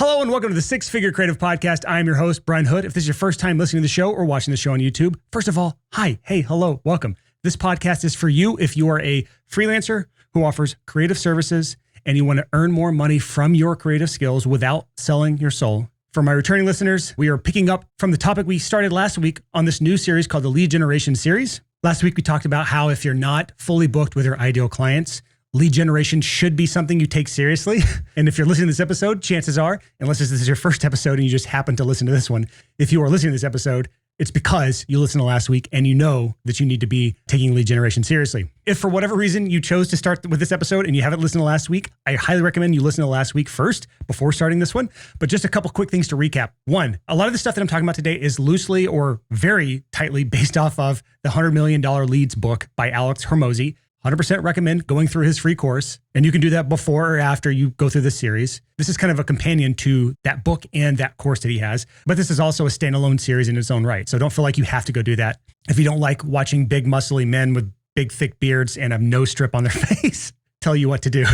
Hello and welcome to the Six Figure Creative Podcast. I'm your host, Brian Hood. If this is your first time listening to the show or watching the show on YouTube, first of all, hi, hey, hello, welcome. This podcast is for you if you are a freelancer who offers creative services and you want to earn more money from your creative skills without selling your soul. For my returning listeners, we are picking up from the topic we started last week on this new series called the Lead Generation Series. Last week, we talked about how if you're not fully booked with your ideal clients, lead generation should be something you take seriously. And if you're listening to this episode, chances are, unless this is your first episode and you just happen to listen to this one, if you are listening to this episode, it's because you listened to last week and you know that you need to be taking lead generation seriously. If for whatever reason you chose to start with this episode and you haven't listened to last week, I highly recommend you listen to last week first before starting this one. But just a couple quick things to recap. One, a lot of the stuff that I'm talking about today is loosely or very tightly based off of the $100 Million Leads book by Alex Hormozi. 100% recommend going through his free course. And you can do that before or after you go through this series. This is kind of a companion to that book and that course that he has. But this is also a standalone series in its own right. So don't feel like you have to go do that. If you don't like watching big muscly men with big thick beards and have no strip on their face tell you what to do.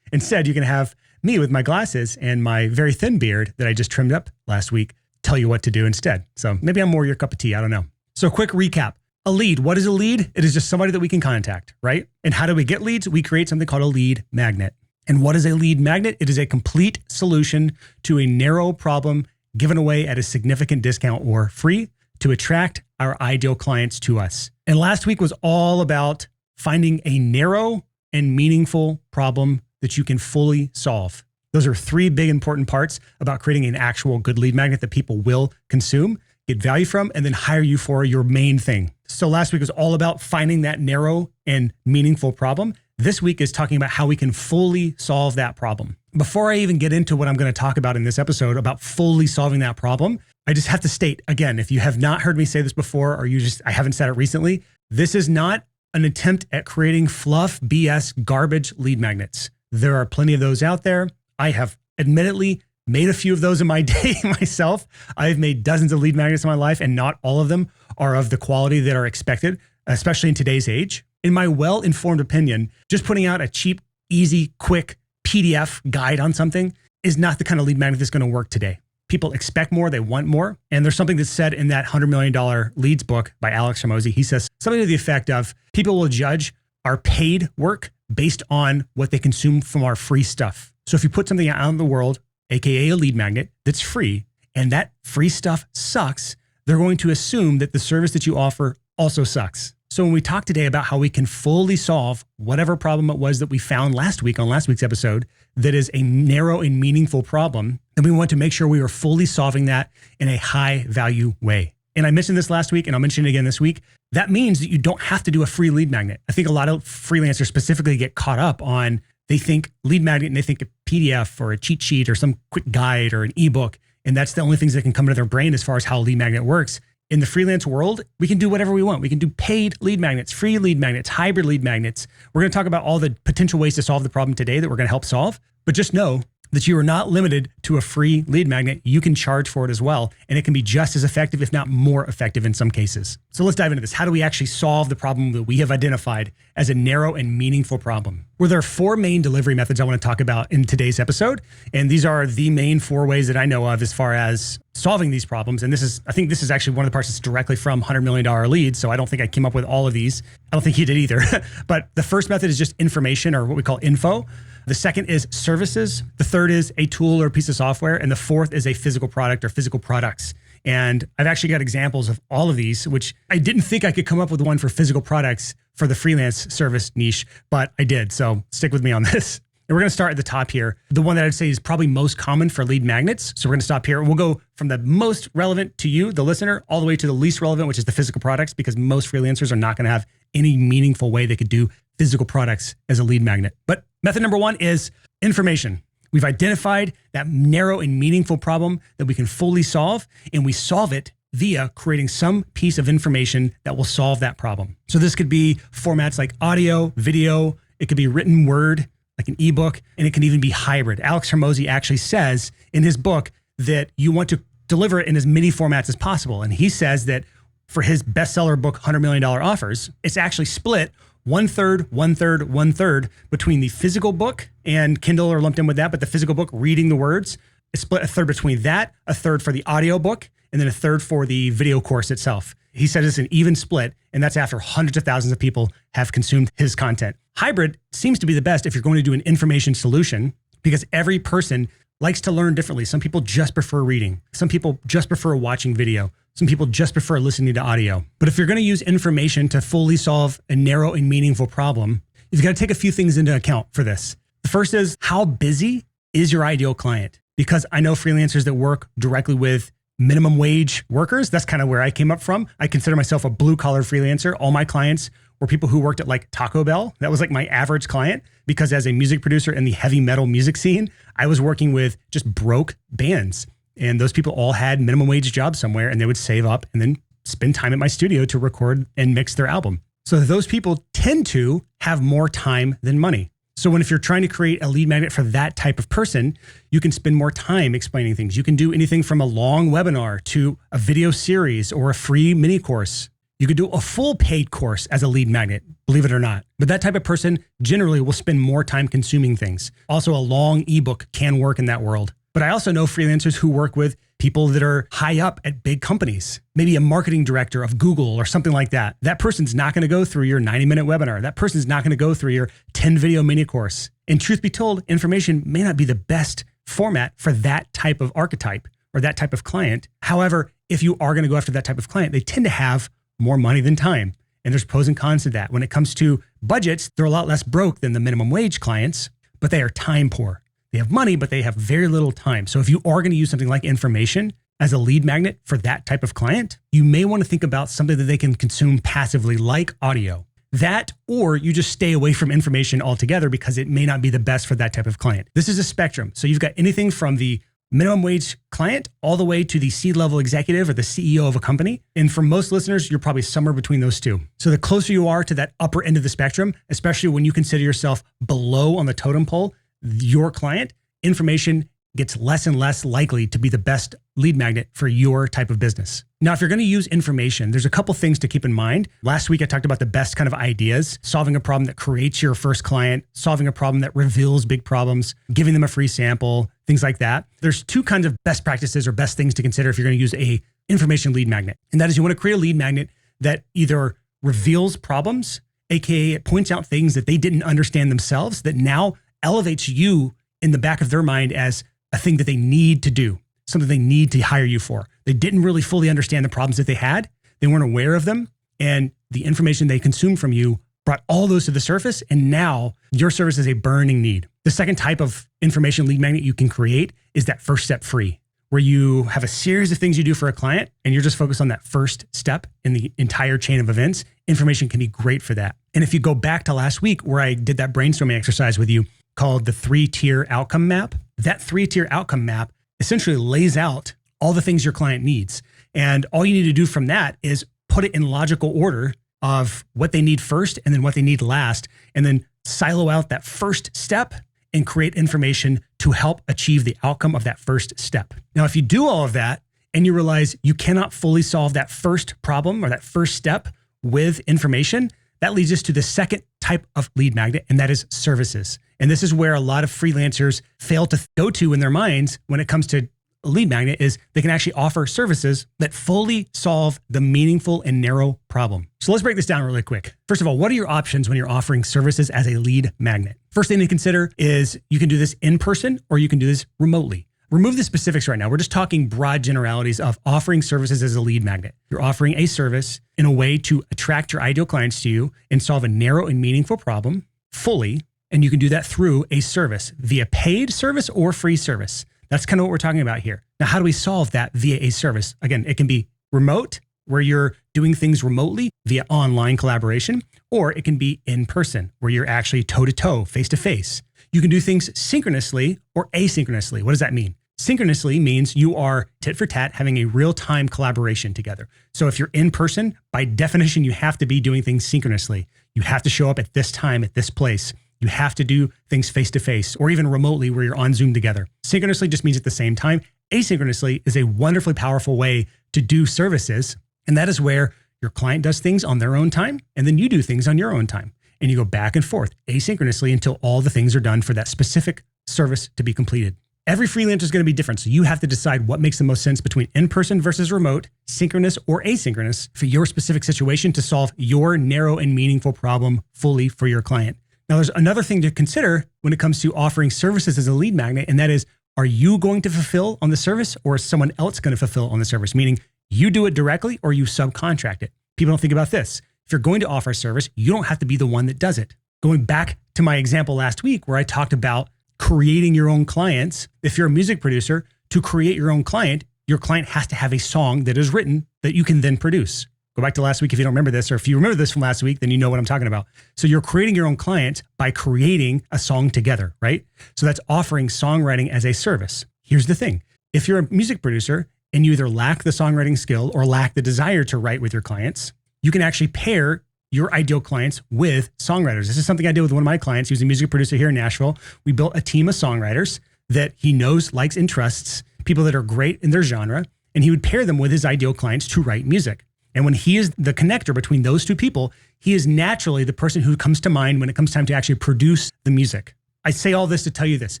Instead, you can have me with my glasses and my very thin beard that I just trimmed up last week tell you what to do instead. So maybe I'm more your cup of tea. I don't know. So quick recap. A lead. What is a lead? It is just somebody that we can contact, right? And how do we get leads? We create something called a lead magnet. And what is a lead magnet? It is a complete solution to a narrow problem given away at a significant discount or free to attract our ideal clients to us. And last week was all about finding a narrow and meaningful problem that you can fully solve. Those are three big important parts about creating an actual good lead magnet that people will consume, get value from, and then hire you for your main thing. So last week was all about finding that narrow and meaningful problem. This week is talking about how we can fully solve that problem. Before I even get into what I'm going to talk about in this episode about fully solving that problem, I just have to state again, if you have not heard me say this before, or I haven't said it recently, this is not an attempt at creating fluff, BS, garbage lead magnets. There are plenty of those out there. I have admittedly made a few of those in my day myself. I've made dozens of lead magnets in my life, and not all of them are of the quality that are expected, especially in today's age. In my well-informed opinion, just putting out a cheap, easy, quick PDF guide on something is not the kind of lead magnet that's going to work today. People expect more, they want more. And there's something that's said in that $100 Million Leads book by Alex Hormozi. He says something to the effect of, people will judge our paid work based on what they consume from our free stuff. So if you put something out in the world, AKA a lead magnet, that's free, and that free stuff sucks, they're going to assume that the service that you offer also sucks. So when we talk today about how we can fully solve whatever problem it was that we found last week on last week's episode that is a narrow and meaningful problem, then we want to make sure we are fully solving that in a high value way. And I mentioned this last week and I'll mention it again this week. That means that you don't have to do a free lead magnet. I think a lot of freelancers specifically get caught up on, they think lead magnet and they think a PDF or a cheat sheet or some quick guide or an ebook. And that's the only things that can come into their brain as far as how a lead magnet works. In the freelance world, we can do whatever we want. We can do paid lead magnets, free lead magnets, hybrid lead magnets. We're going to talk about all the potential ways to solve the problem today that we're going to help solve. But just know that you are not limited to a free lead magnet. You can charge for it as well. And it can be just as effective, if not more effective in some cases. So let's dive into this. How do we actually solve the problem that we have identified as a narrow and meaningful problem? Well, there are four main delivery methods I want to talk about in today's episode. And these are the main four ways that I know of as far as solving these problems. And I think this is actually one of the parts that's directly from $100 Million Leads. So I don't think I came up with all of these. I don't think he did either. But the first method is just information, or what we call info. The second is services. The third is a tool or a piece of software. And the fourth is a physical product or physical products. And I've actually got examples of all of these, which I didn't think I could come up with one for physical products for the freelance service niche, but I did. So stick with me on this. And we're going to start at the top here. The one that I'd say is probably most common for lead magnets. So we're going to stop here. We'll go from the most relevant to you, the listener, all the way to the least relevant, which is the physical products, because most freelancers are not going to have any meaningful way they could do physical products as a lead magnet. But method number one is information. We've identified that narrow and meaningful problem that we can fully solve, and we solve it via creating some piece of information that will solve that problem. So this could be formats like audio, video, it could be written word, like an ebook, and it can even be hybrid. Alex Hormozi actually says in his book that you want to deliver it in as many formats as possible. And he says that for his bestseller book, $100 Million Offers, it's actually split 1/3, 1/3, 1/3 between the physical book, and Kindle are lumped in with that, but the physical book, reading the words, It's split a third between that, a third for the audiobook, and then a third for the video course itself. He said it's an even split, and that's after hundreds of thousands of people have consumed his content. Hybrid seems to be the best if you're going to do an information solution, because every person likes to learn differently. Some people just prefer reading. Some people just prefer watching video. Some people just prefer listening to audio. But if you're going to use information to fully solve a narrow and meaningful problem, you've got to take a few things into account for this. The first is, how busy is your ideal client? Because I know freelancers that work directly with minimum wage workers. That's kind of where I came up from. I consider myself a blue collar freelancer. All my clients were people who worked at like Taco Bell. That was like my average client, because as a music producer in the heavy metal music scene, I was working with just broke bands. And those people all had minimum wage jobs somewhere, and they would save up and then spend time at my studio to record and mix their album. So those people tend to have more time than money. So if you're trying to create a lead magnet for that type of person, you can spend more time explaining things. You can do anything from a long webinar to a video series or a free mini course. You could do a full paid course as a lead magnet, believe it or not. But that type of person generally will spend more time consuming things. Also, a long ebook can work in that world. But I also know freelancers who work with people that are high up at big companies, maybe a marketing director of Google or something like that. That person's not going to go through your 90-minute webinar. That person's not going to go through your 10-video mini course. And truth be told, information may not be the best format for that type of archetype or that type of client. However, if you are going to go after that type of client, they tend to have more money than time. And there's pros and cons to that. When it comes to budgets, they're a lot less broke than the minimum wage clients, but they are time poor. They have money, but they have very little time. So if you are going to use something like information as a lead magnet for that type of client, you may want to think about something that they can consume passively, like audio. That, or you just stay away from information altogether because it may not be the best for that type of client. This is a spectrum. So you've got anything from the minimum wage client all the way to the C-level executive or the CEO of a company. And for most listeners, you're probably somewhere between those two. So the closer you are to that upper end of the spectrum, especially when you consider yourself below on the totem pole, your client, information gets less and less likely to be the best lead magnet for your type of business. Now, if you're going to use information, there's a couple things to keep in mind. Last week, I talked about the best kind of ideas: solving a problem that creates your first client, solving a problem that reveals big problems, giving them a free sample, things like that. There's two kinds of best practices or best things to consider if you're going to use a information lead magnet. And that is, you want to create a lead magnet that either reveals problems, aka it points out things that they didn't understand themselves, that now elevates you in the back of their mind as a thing that they need to do, something they need to hire you for. They didn't really fully understand the problems that they had. They weren't aware of them. And the information they consumed from you brought all those to the surface. And now your service is a burning need. The second type of information lead magnet you can create is that first step free, where you have a series of things you do for a client and you're just focused on that first step in the entire chain of events. Information can be great for that. And if you go back to last week where I did that brainstorming exercise with you called the 3-tier outcome map, that 3-tier outcome map essentially lays out all the things your client needs. And all you need to do from that is put it in logical order of what they need first and then what they need last, and then silo out that first step and create information to help achieve the outcome of that first step. Now, if you do all of that and you realize you cannot fully solve that first problem or that first step with information, that leads us to the second type of lead magnet, and that is services. And this is where a lot of freelancers fail to go to in their minds when it comes to a lead magnet, is they can actually offer services that fully solve the meaningful and narrow problem. So let's break this down really quick. First of all, what are your options when you're offering services as a lead magnet? First thing to consider is you can do this in person or you can do this remotely. Remove the specifics right now. We're just talking broad generalities of offering services as a lead magnet. You're offering a service in a way to attract your ideal clients to you and solve a narrow and meaningful problem fully. And you can do that through a service, via paid service or free service. That's kind of what we're talking about here. Now, how do we solve that via a service? Again, it can be remote, where you're doing things remotely via online collaboration, or it can be in person, where you're actually toe-to-toe, face-to-face. You can do things synchronously or asynchronously. What does that mean? Synchronously means you are tit for tat having a real-time collaboration together. So if you're in person, by definition, you have to be doing things synchronously. You have to show up at this time, at this place. You have to do things face-to-face or even remotely where you're on Zoom together. Synchronously just means at the same time. Asynchronously is a wonderfully powerful way to do services. And that is where your client does things on their own time, and then you do things on your own time. And you go back and forth asynchronously until all the things are done for that specific service to be completed. Every freelancer is going to be different. So you have to decide what makes the most sense between in-person versus remote, synchronous or asynchronous for your specific situation to solve your narrow and meaningful problem fully for your client. Now, there's another thing to consider when it comes to offering services as a lead magnet, and that is, are you going to fulfill on the service or is someone else going to fulfill on the service? Meaning you do it directly or you subcontract it. People don't think about this. If you're going to offer a service, you don't have to be the one that does it. Going back to my example last week where I talked about creating your own clients. If you're a music producer, to create your own client, your client has to have a song that is written that you can then produce. Go back to last week if you don't remember this, or if you remember this from last week, then you know what I'm talking about. So you're creating your own client by creating a song together, right? So that's offering songwriting as a service. Here's the thing. If you're a music producer and you either lack the songwriting skill or lack the desire to write with your clients, you can actually pair your ideal clients with songwriters. This is something I did with one of my clients. He was a music producer here in Nashville. We built a team of songwriters that he knows, likes, and trusts, people that are great in their genre, and he would pair them with his ideal clients to write music. And when he is the connector between those two people, he is naturally the person who comes to mind when it comes time to actually produce the music. I say all this to tell you this.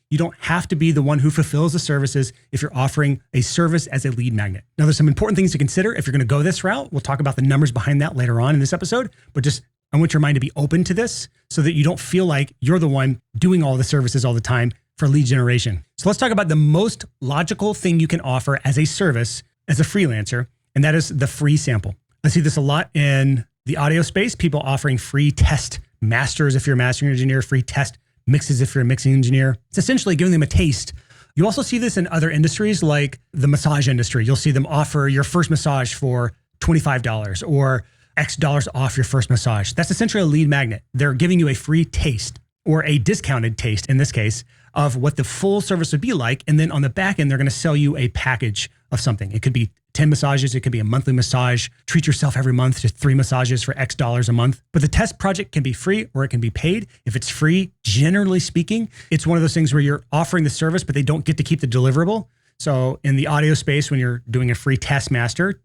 You don't have to be the one who fulfills the services if you're offering a service as a lead magnet. Now, there's some important things to consider if you're going to go this route. We'll talk about the numbers behind that later on in this episode, but just I want your mind to be open to this so that you don't feel like you're the one doing all the services all the time for lead generation. So let's talk about the most logical thing you can offer as a service as a freelancer, and that is the free sample. I see this a lot in the audio space, people offering free test masters if you're a mastering engineer, free test mixes if you're a mixing engineer. It's essentially giving them a taste. You also see this in other industries like the massage industry. You'll see them offer your first massage for $25 or X dollars off your first massage. That's essentially a lead magnet. They're giving you a free taste or a discounted taste in this case of what the full service would be like. And then on the back end, they're going to sell you a package of something. It could be 10 massages. It could be a monthly massage. Treat yourself every month to 3 massages for X dollars a month. But the test project can be free or it can be paid. If it's free, generally speaking, it's one of those things where you're offering the service, but they don't get to keep the deliverable. So in the audio space, when you're doing a free test mastering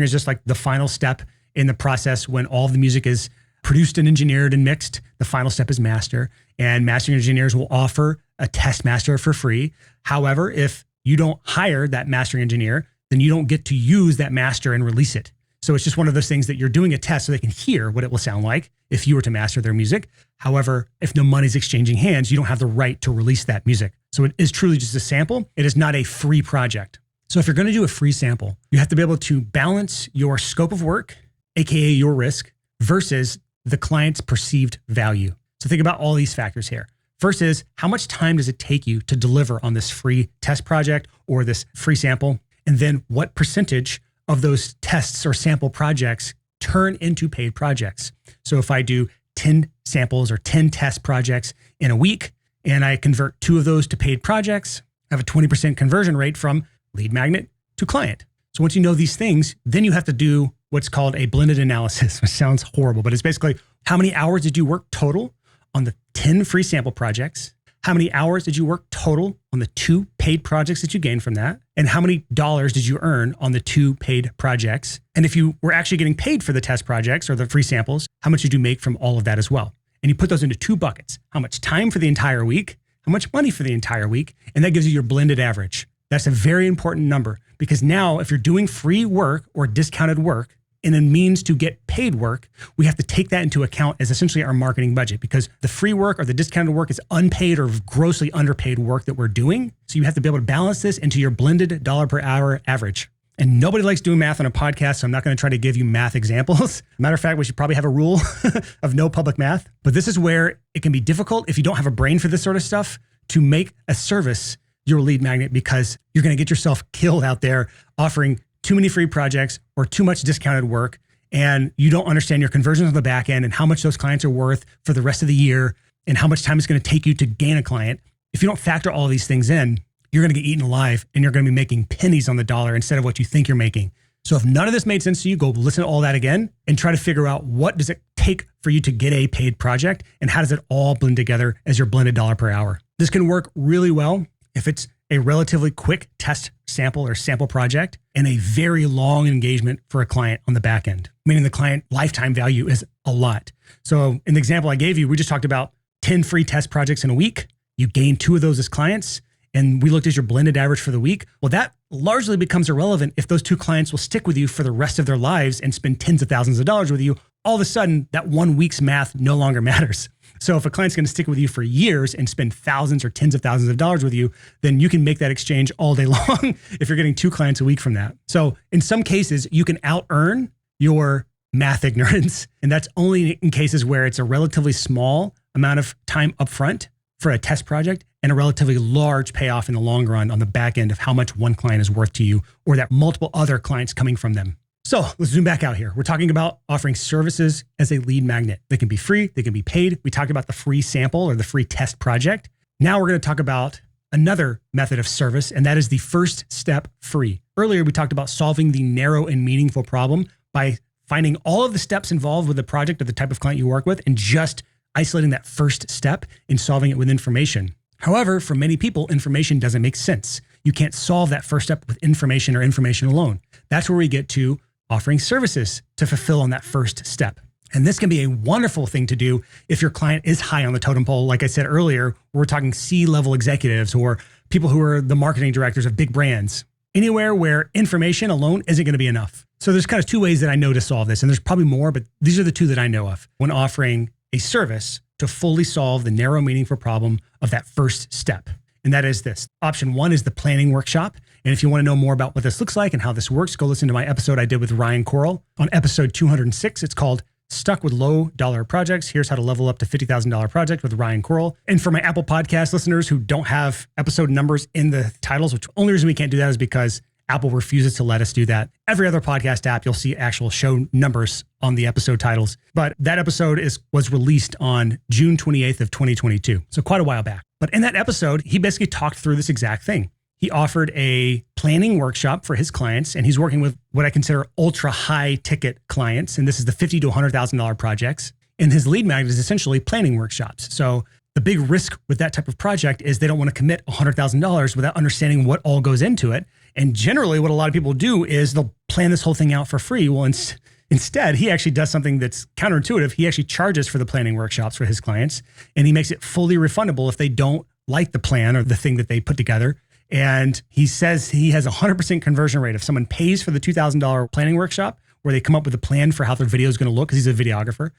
is just like the final step in the process when all of the music is produced and engineered and mixed. The final step is master, and mastering engineers will offer a test master for free. However, if you don't hire that mastering engineer, then you don't get to use that master and release it. So it's just one of those things that you're doing a test so they can hear what it will sound like if you were to master their music. However, if no money's exchanging hands, you don't have the right to release that music. So it is truly just a sample. It is not a free project. So if you're going to do a free sample, you have to be able to balance your scope of work, AKA your risk, versus the client's perceived value. So think about all these factors here. First is, how much time does it take you to deliver on this free test project or this free sample? And then what percentage of those tests or sample projects turn into paid projects? So if I do 10 samples or 10 test projects in a week, and I convert 2 of those to paid projects, I have a 20% conversion rate from lead magnet to client. So once you know these things, then you have to do what's called a blended analysis, which sounds horrible, but it's basically how many hours did you work total on the 10 free sample projects? How many hours did you work total on the 2 paid projects that you gained from that? And how many dollars did you earn on the 2 paid projects? And if you were actually getting paid for the test projects or the free samples, how much did you make from all of that as well? And you put those into 2 buckets. How much time for the entire week? How much money for the entire week? And that gives you your blended average. That's a very important number because now if you're doing free work or discounted work, and a means to get paid work, we have to take that into account as essentially our marketing budget because the free work or the discounted work is unpaid or grossly underpaid work that we're doing. So you have to be able to balance this into your blended dollar per hour average. And nobody likes doing math on a podcast, so I'm not going to try to give you math examples. Matter of fact, we should probably have a rule of no public math. But this is where it can be difficult if you don't have a brain for this sort of stuff to make a service your lead magnet because you're going to get yourself killed out there offering too many free projects or too much discounted work, and you don't understand your conversions on the back end and how much those clients are worth for the rest of the year and how much time it's going to take you to gain a client. If you don't factor all these things in, you're going to get eaten alive and you're going to be making pennies on the dollar instead of what you think you're making. So if none of this made sense to you, go listen to all that again and try to figure out what does it take for you to get a paid project and how does it all blend together as your blended dollar per hour. This can work really well if it's a relatively quick test sample or sample project and a very long engagement for a client on the back end, meaning the client lifetime value is a lot. So in the example I gave you, we just talked about 10 free test projects in a week. You gain 2 of those as clients. and we looked at your blended average for the week. Well, that largely becomes irrelevant if those 2 clients will stick with you for the rest of their lives and spend tens of thousands of dollars with you. All of a sudden, that 1 week's math no longer matters. So if a client's going to stick with you for years and spend thousands or tens of thousands of dollars with you, then you can make that exchange all day long if you're getting 2 clients a week from that. So in some cases, you can out-earn your math ignorance. And that's only in cases where it's a relatively small amount of time upfront for a test project and a relatively large payoff in the long run on the back end of how much one client is worth to you or that multiple other clients coming from them. So let's zoom back out here. We're talking about offering services as a lead magnet. They can be free, they can be paid. We talked about the free sample or the free test project. Now we're going to talk about another method of service, and that is the first step free. Earlier, we talked about solving the narrow and meaningful problem by finding all of the steps involved with the project or the type of client you work with and just isolating that first step and solving it with information. However, for many people, information doesn't make sense. You can't solve that first step with information or information alone. That's where we get to offering services to fulfill on that first step. And this can be a wonderful thing to do if your client is high on the totem pole. Like I said earlier, we're talking C-level executives or people who are the marketing directors of big brands. Anywhere where information alone isn't going to be enough. So there's kind of 2 ways that I know to solve this, and there's probably more, but these are the 2 that I know of when offering a service to fully solve the narrow, meaningful problem of that first step. And that is this. Option 1 is the planning workshop. And if you want to know more about what this looks like and how this works, go listen to my episode I did with Ryan Coral on episode 206. It's called Stuck with Low Dollar Projects. Here's how to level up to $50,000 project with Ryan Coral. And for my Apple Podcast listeners who don't have episode numbers in the titles, which the only reason we can't do that is because Apple refuses to let us do that. Every other podcast app, you'll see actual show numbers on the episode titles. But that episode was released on June 28th of 2022. So quite a while back. But in that episode, he basically talked through this exact thing. He offered a planning workshop for his clients, and he's working with what I consider ultra high ticket clients. And this is the $50,000 to $100,000 projects. And his lead magnet is essentially planning workshops. So the big risk with that type of project is they don't want to commit $100,000 without understanding what all goes into it. And generally what a lot of people do is they'll plan this whole thing out for free. Well, instead, he actually does something that's counterintuitive. He actually charges for the planning workshops for his clients, and he makes it fully refundable if they don't like the plan or the thing that they put together. And he says he has a 100% conversion rate. If someone pays for the $2,000 planning workshop, where they come up with a plan for how their video is going to look, because he's a videographer,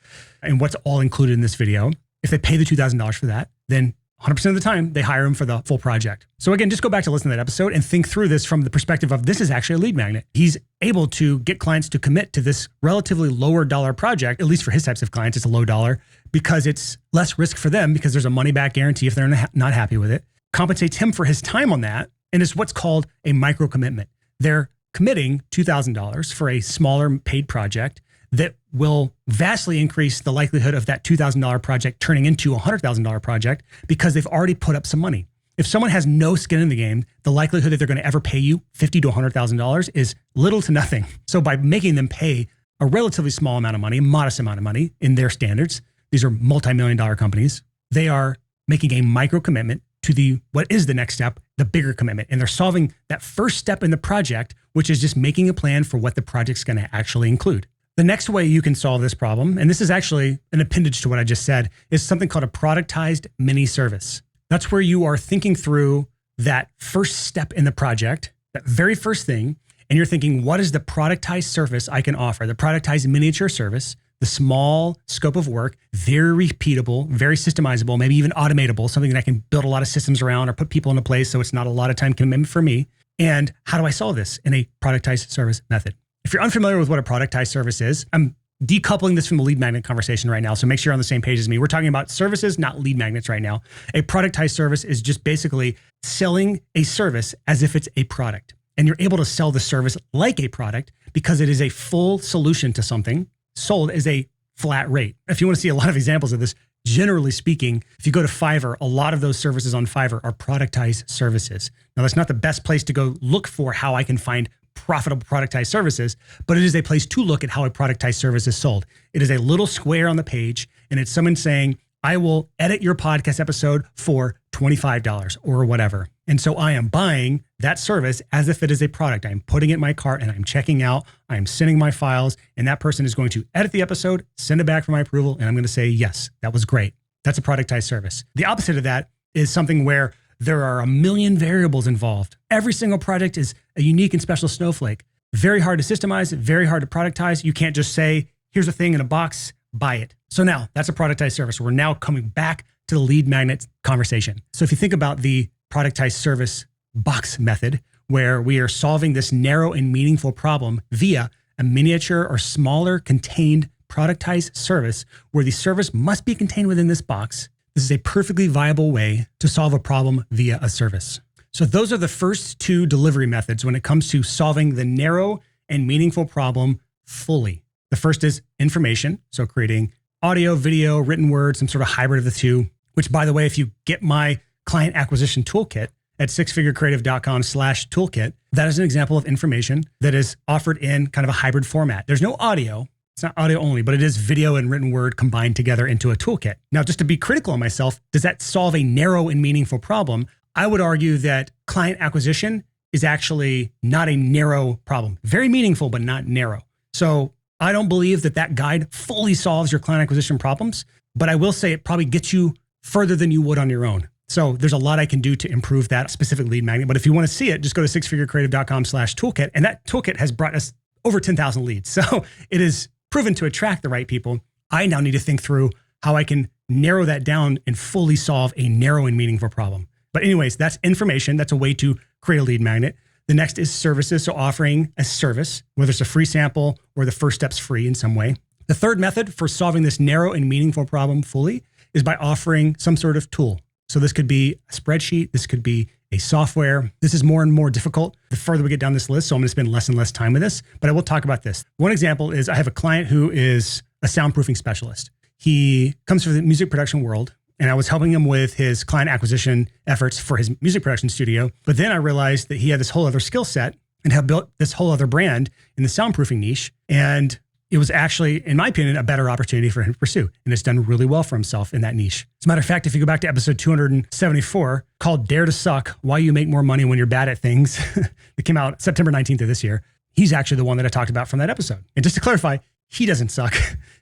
and what's all included in this video, if they pay the $2,000 for that, then 100% of the time, they hire him for the full project. So again, just go back to listen to that episode and think through this from the perspective of this is actually a lead magnet. He's able to get clients to commit to this relatively lower dollar project, at least for his types of clients, it's a low dollar, because it's less risk for them because there's a money back guarantee if they're not happy with it. Compensates him for his time on that, and it's what's called a micro commitment. They're committing $2,000 for a smaller paid project that will vastly increase the likelihood of that $2,000 project turning into a $100,000 project because they've already put up some money. If someone has no skin in the game, the likelihood that they're going to ever pay you $50,000 to $100,000 is little to nothing. So by making them pay a relatively small amount of money, a modest amount of money in their standards, these are multi-million-dollar companies, they are making a micro commitment to what is the next step, the bigger commitment. And they're solving that first step in the project, which is just making a plan for what the project's going to actually include. The next way you can solve this problem, and this is actually an appendage to what I just said, is something called a productized mini service. That's where you are thinking through that first step in the project, that very first thing, and you're thinking, what is the productized service I can offer? The productized miniature service, the small scope of work, very repeatable, very systemizable, maybe even automatable, something that I can build a lot of systems around or put people into place so it's not a lot of time commitment for me. And how do I solve this in a productized service method? If you're unfamiliar with what a productized service is, I'm decoupling this from the lead magnet conversation right now. So make sure you're on the same page as me. We're talking about services, not lead magnets right now. A productized service is just basically selling a service as if it's a product. And you're able to sell the service like a product because it is a full solution to something sold as a flat rate. If you want to see a lot of examples of this, generally speaking, if you go to Fiverr, a lot of those services on Fiverr are productized services. Now, that's not the best place to go look for how I can find profitable productized services, but it is a place to look at how a productized service is sold. It is a little square on the page, and it's someone saying, I will edit your podcast episode for $25 or whatever. And so I am buying that service as if it is a product. I'm putting it in my cart and I'm checking out, I'm sending my files, and that person is going to edit the episode, send it back for my approval, and I'm going to say, yes, that was great. That's a productized service. The opposite of that is something where There are a million variables involved. Every single project is a unique and special snowflake. Very hard to systemize, very hard to productize. You can't just say, here's a thing in a box, buy it. So now that's a productized service. We're now coming back to the lead magnet conversation. So if you think about the productized service box method, where we are solving this narrow and meaningful problem via a miniature or smaller contained productized service where the service must be contained within this box, this is a perfectly viable way to solve a problem via a service. So those are the first two delivery methods when it comes to solving the narrow and meaningful problem fully. The first is information. So creating audio, video, written word, some sort of hybrid of the two, which by the way, if you get my client acquisition toolkit at sixfigurecreative.com/toolkit, that is an example of information that is offered in kind of a hybrid format. There's no audio. It's not audio only, but it is video and written word combined together into a toolkit. Now, just to be critical of myself, does that solve a narrow and meaningful problem? I would argue that client acquisition is actually not a narrow problem. Very meaningful, but not narrow. So I don't believe that that guide fully solves your client acquisition problems, but I will say it probably gets you further than you would on your own. So there's a lot I can do to improve that specific lead magnet. But if you want to see it, just go to sixfigurecreative.com/toolkit. And that toolkit has brought us over 10,000 leads. So it is proven to attract the right people. I now need to think through how I can narrow that down and fully solve a narrow and meaningful problem. But anyways, that's information. That's a way to create a lead magnet. The next is services. So offering a service, whether it's a free sample or the first step's free in some way. The third method for solving this narrow and meaningful problem fully is by offering some sort of tool. So this could be a spreadsheet. This could be a software. This is more and more difficult the further we get down this list. So I'm going to spend less and less time with this, but I will talk about this. One example is I have a client who is a soundproofing specialist. He comes from the music production world, and I was helping him with his client acquisition efforts for his music production studio. But then I realized that he had this whole other skill set and had built this whole other brand in the soundproofing niche. And it was actually, in my opinion, a better opportunity for him to pursue. And it's done really well for himself in that niche. As a matter of fact, if you go back to episode 274 called Dare to Suck, Why You Make More Money When You're Bad at Things, that came out September 19th of this year, he's actually the one that I talked about from that episode. And just to clarify, he doesn't suck,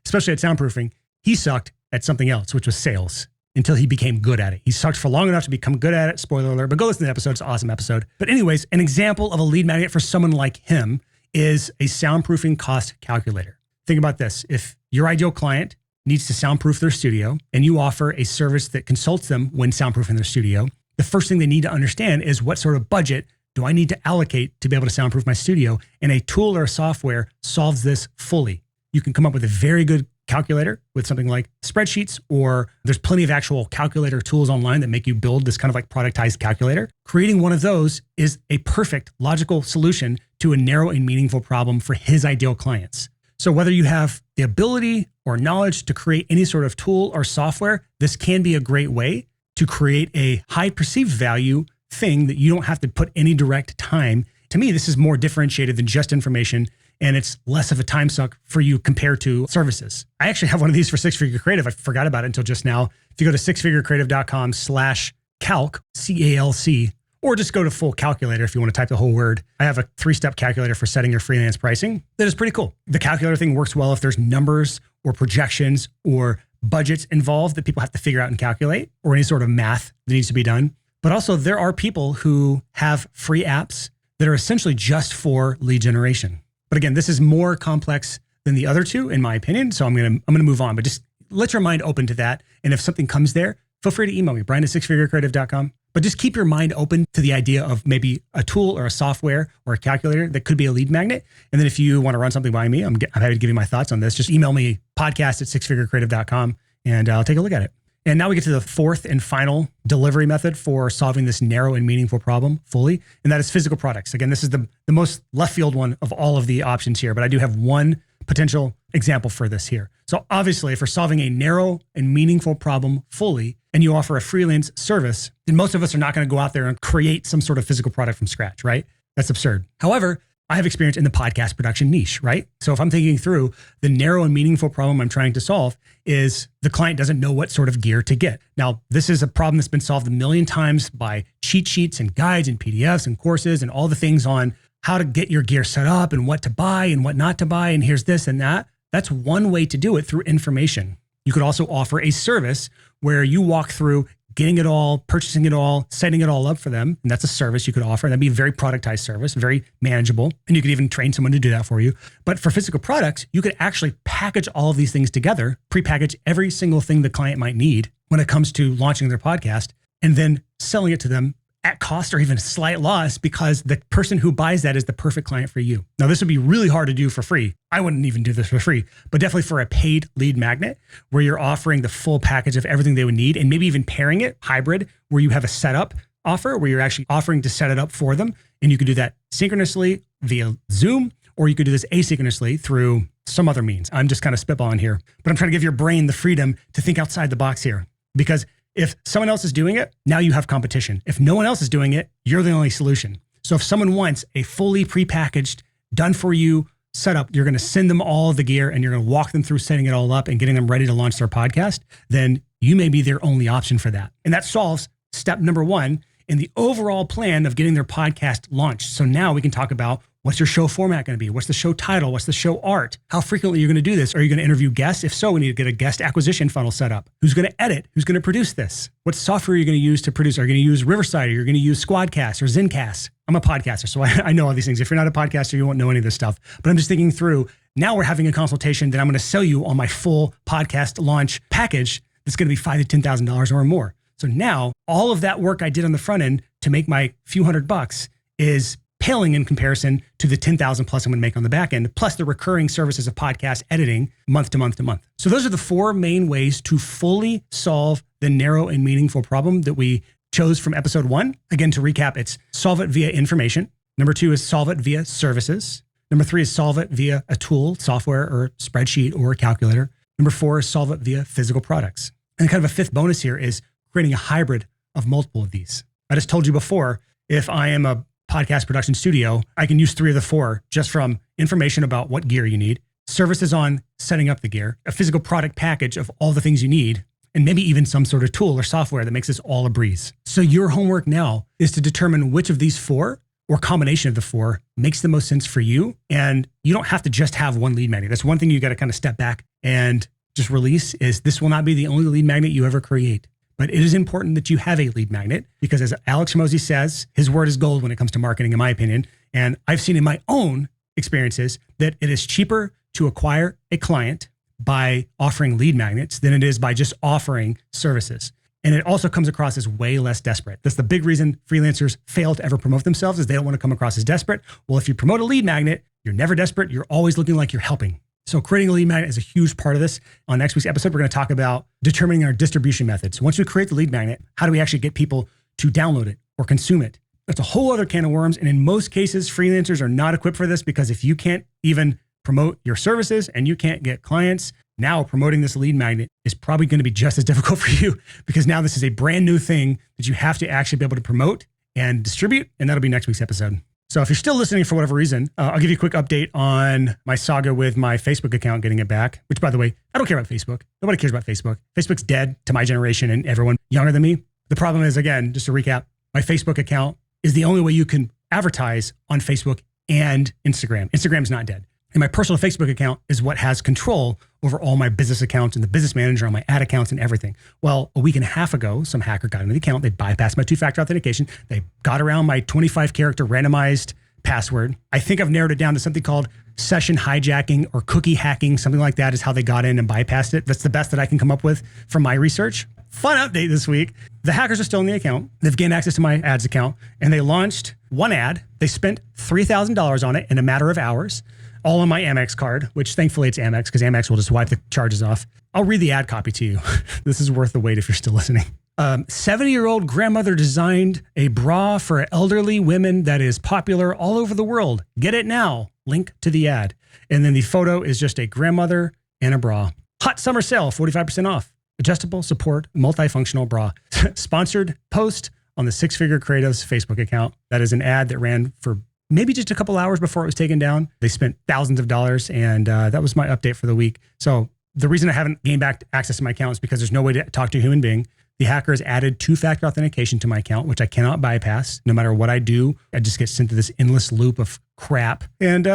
especially at soundproofing. He sucked at something else, which was sales, until he became good at it. He sucked for long enough to become good at it. Spoiler alert, but go listen to the episode. It's an awesome episode. But anyways, an example of a lead magnet for someone like him is a soundproofing cost calculator. Think about this. If your ideal client needs to soundproof their studio and you offer a service that consults them when soundproofing their studio, the first thing they need to understand is what sort of budget do I need to allocate to be able to soundproof my studio? And a tool or a software solves this fully. You can come up with a very good calculator with something like spreadsheets, or there's plenty of actual calculator tools online that make you build this kind of like productized calculator. Creating one of those is a perfect logical solution to a narrow and meaningful problem for his ideal clients. So whether you have the ability or knowledge to create any sort of tool or software, this can be a great way to create a high perceived value thing that you don't have to put any direct time. To me, this is more differentiated than just information, and it's less of a time suck for you compared to services. I actually have one of these for Six Figure Creative. I forgot about it until just now. If you go to sixfigurecreative.com/calc, CALC, or just go to full calculator if you want to type the whole word. I have a 3-step calculator for setting your freelance pricing that is pretty cool. The calculator thing works well if there's numbers or projections or budgets involved that people have to figure out and calculate, or any sort of math that needs to be done. But also there are people who have free apps that are essentially just for lead generation. But again, this is more complex than the other two, in my opinion. So I'm gonna move on, but just let your mind open to that. And if something comes there, feel free to email me, brian@sixfigurecreative.com. But just keep your mind open to the idea of maybe a tool or a software or a calculator that could be a lead magnet. And then if you want to run something by me, I'm happy to give you my thoughts on this. Just email me, podcast@sixfigurecreative.com, and I'll take a look at it. And now we get to the fourth and final delivery method for solving this narrow and meaningful problem fully, and that is physical products. Again, this is the most left field one of all of the options here, but I do have one potential example for this here. So obviously, if we're solving a narrow and meaningful problem fully, and you offer a freelance service, then most of us are not going to go out there and create some sort of physical product from scratch, right? That's absurd. However, I have experience in the podcast production niche, right? So if I'm thinking through the narrow and meaningful problem I'm trying to solve is the client doesn't know what sort of gear to get. Now, this is a problem that's been solved a million times by cheat sheets and guides and PDFs and courses and all the things on how to get your gear set up and what to buy and what not to buy. And here's this and that. That's one way to do it, through information. You could also offer a service where you walk through getting it all, purchasing it all, setting it all up for them. And that's a service you could offer. That'd be a very productized service, very manageable. And you could even train someone to do that for you. But for physical products, you could actually package all of these things together, prepackage every single thing the client might need when it comes to launching their podcast, and then selling it to them at cost or even a slight loss because the person who buys that is the perfect client for you. Now, this would be really hard to do for free. I wouldn't even do this for free, but definitely for a paid lead magnet where you're offering the full package of everything they would need and maybe even pairing it hybrid where you have a setup offer where you're actually offering to set it up for them. And you could do that synchronously via Zoom, or you could do this asynchronously through some other means. I'm just kind of spitballing here, but I'm trying to give your brain the freedom to think outside the box here, because if someone else is doing it, now you have competition. If no one else is doing it, you're the only solution. So if someone wants a fully prepackaged, done for you setup, you're going to send them all of the gear and you're going to walk them through setting it all up and getting them ready to launch their podcast, then you may be their only option for that. And that solves step number one in the overall plan of getting their podcast launched. So now we can talk about what's your show format going to be? What's the show title? What's the show art? How frequently you're going to do this? Are you going to interview guests? If so, we need to get a guest acquisition funnel set up. Who's going to edit? Who's going to produce this? What software are you going to use to produce? Are you going to use Riverside? Or you're going to use Squadcast or Zencast? I'm a podcaster, so I know all these things. If you're not a podcaster, you won't know any of this stuff. But I'm just thinking through, now we're having a consultation that I'm going to sell you on my full podcast launch package that's going to be $5,000 to $10,000 or more. So now all of that work I did on the front end to make my few $100 is paling in comparison to the 10,000 plus I'm going to make on the back end, plus the recurring services of podcast editing month to month to month. So those are the four main ways to fully solve the narrow and meaningful problem that we chose from episode 1. Again, to recap, it's solve it via information. Number 2 is solve it via services. Number 3 is solve it via a tool, software or spreadsheet or a calculator. Number 4 is solve it via physical products. And kind of a fifth bonus here is creating a hybrid of multiple of these. I just told you before, if I am a podcast production studio, I can use 3 of the 4 just from information about what gear you need, services on setting up the gear, a physical product package of all the things you need, and maybe even some sort of tool or software that makes this all a breeze. So your homework now is to determine which of these 4 or combination of the 4 makes the most sense for you. And you don't have to just have one lead magnet. That's one thing you got to kind of step back and just release is this will not be the only lead magnet you ever create. But it is important that you have a lead magnet because as Alex Hormozi says, his word is gold when it comes to marketing, in my opinion. And I've seen in my own experiences that it is cheaper to acquire a client by offering lead magnets than it is by just offering services. And it also comes across as way less desperate. That's the big reason freelancers fail to ever promote themselves is they don't want to come across as desperate. Well, if you promote a lead magnet, you're never desperate. You're always looking like you're helping. So creating a lead magnet is a huge part of this. On next week's episode, we're going to talk about determining our distribution methods. Once we create the lead magnet, how do we actually get people to download it or consume it? That's a whole other can of worms. And in most cases, freelancers are not equipped for this because if you can't even promote your services and you can't get clients, now promoting this lead magnet is probably going to be just as difficult for you because now this is a brand new thing that you have to actually be able to promote and distribute. And that'll be next week's episode. So if you're still listening for whatever reason, I'll give you a quick update on my saga with my Facebook account getting it back, which by the way, I don't care about Facebook. Nobody cares about Facebook. Facebook's dead to my generation and everyone younger than me. The problem is, again, just to recap, my Facebook account is the only way you can advertise on Facebook and Instagram. Instagram's not dead. And my personal Facebook account is what has control over all my business accounts and the business manager on my ad accounts and everything. Well, a week and a half ago, some hacker got into the account. They bypassed my 2-factor authentication. They got around my 25-character randomized password. I think I've narrowed it down to something called session hijacking or cookie hacking. Something like that is how they got in and bypassed it. That's the best that I can come up with from my research. Fun update this week. The hackers are still in the account. They've gained access to my ads account and they launched one ad. They spent $3,000 on it in a matter of hours. All on my Amex card, which thankfully it's Amex because Amex will just wipe the charges off. I'll read the ad copy to you. This is worth the wait if you're still listening. 70-year-old grandmother designed a bra for elderly women that is popular all over the world. Get it now. Link to the ad. And then the photo is just a grandmother and a bra. Hot summer sale, 45% off. Adjustable support, multifunctional bra. Sponsored post on the Six Figure Creatives Facebook account. That is an ad that ran for maybe just a couple hours before it was taken down. They spent thousands of dollars and that was my update for the week. So the reason I haven't gained back access to my account is because there's no way to talk to a human being. The hackers added 2-factor authentication to my account, which I cannot bypass. No matter what I do, I just get sent to this endless loop of crap. And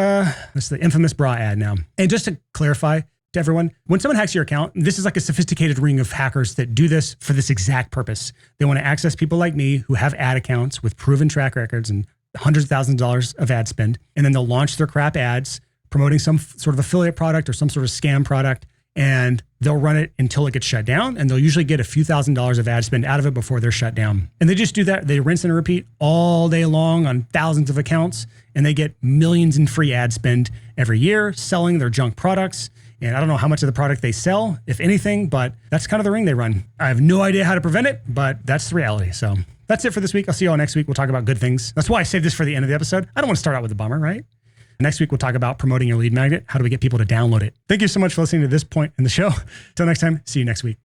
it's the infamous bra ad now. And just to clarify, to everyone. When someone hacks your account, this is like a sophisticated ring of hackers that do this for this exact purpose. They want to access people like me who have ad accounts with proven track records and hundreds of thousands of dollars of ad spend. And then they'll launch their crap ads promoting some sort of affiliate product or some sort of scam product. And they'll run it until it gets shut down. And they'll usually get a few $1,000s of ad spend out of it before they're shut down. And they just do that. They rinse and repeat all day long on thousands of accounts. And they get millions in free ad spend every year selling their junk products. And I don't know how much of the product they sell, if anything, but that's kind of the ring they run. I have no idea how to prevent it, but that's the reality. So that's it for this week. I'll see you all next week. We'll talk about good things. That's why I saved this for the end of the episode. I don't want to start out with a bummer, right? Next week, we'll talk about promoting your lead magnet. How do we get people to download it? Thank you so much for listening to this point in the show. Until next time, see you next week.